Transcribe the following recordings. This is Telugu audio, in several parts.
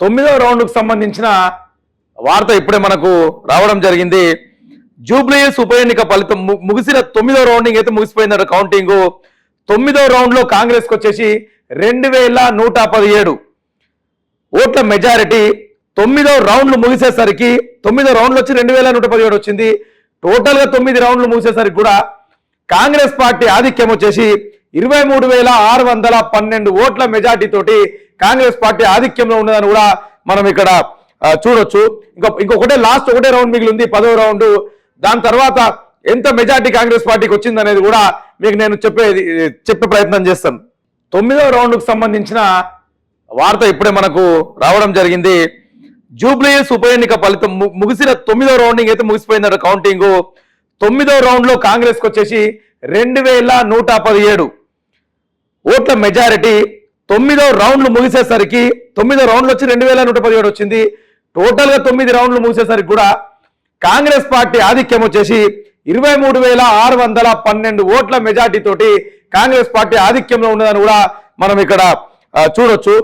తొమ్మిదవ రౌండ్కు సంబంధించిన వార్త ఇప్పుడే మనకు రావడం జరిగింది. జూబ్లీహిల్స్ ఉప ఎన్నిక ఫలితం ముగిసిన తొమ్మిదవ రౌండింగ్ అయితే ముగిసిపోయిందట కౌంటింగ్. తొమ్మిదవ రౌండ్ లో కాంగ్రెస్ కు వచ్చేసి 2117 ఓట్ల మెజారిటీ. తొమ్మిదవ రౌండ్లు ముగిసేసరికి తొమ్మిదవ రౌండ్లు వచ్చి 2117 వచ్చింది. టోటల్ గా 9 రౌండ్లు ముగిసేసరికి కూడా కాంగ్రెస్ పార్టీ ఆధిక్యం వచ్చేసి 23,612 ఓట్ల మెజార్టీ తోటి కాంగ్రెస్ పార్టీ ఆధిక్యంలో ఉన్నదని కూడా మనం ఇక్కడ చూడొచ్చు. ఇంకొకటే లాస్ట్ ఒకటే రౌండ్ మిగిలింది 10వ రౌండ్. దాని తర్వాత ఎంత మెజార్టీ కాంగ్రెస్ పార్టీకి వచ్చింది అనేది కూడా మీకు నేను చెప్పే ప్రయత్నం చేస్తాను. 9వ రౌండ్కు సంబంధించిన వార్త ఇప్పుడే మనకు రావడం జరిగింది. జూబ్లీహిల్స్ ఉప ఎన్నిక ఫలితం ముగిసిన 9వ రౌండింగ్ అయితే ముగిసిపోయిందట కౌంటింగ్. 9వ రౌండ్ లో కాంగ్రెస్ కు వచ్చేసి 2117 ఓట్ల మెజారిటీ. 9వ రౌండ్లు ముగిసేసరికి 9వ రౌండ్లు వచ్చి 2117 వచ్చింది. టోటల్ గా 9 రౌండ్లు ముగిసేసరికి కూడా కాంగ్రెస్ పార్టీ ఆధిక్యం వచ్చేసి 23,612 ఓట్ల మెజార్టీ తోటి కాంగ్రెస్ పార్టీ ఆధిక్యంలో ఉన్నదని కూడా మనం ఇక్కడ చూడొచ్చు.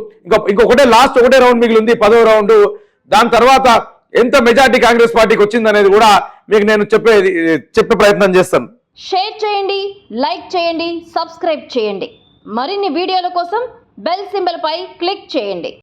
ఇంకొకటే లాస్ట్ ఒకటే రౌండ్ మిగిలింది 10వ రౌండ్. దాని తర్వాత ఎంత మెజార్టీ కాంగ్రెస్ పార్టీకి వచ్చింది అనేది కూడా మీకు నేను చెప్పే ప్రయత్నం చేస్తాను. షేర్ చేయండి, లైక్ చేయండి, సబ్స్క్రైబ్ చేయండి. మరిన్ని వీడియోల కోసం బెల్ సింబల్ పై క్లిక్ చేయండి.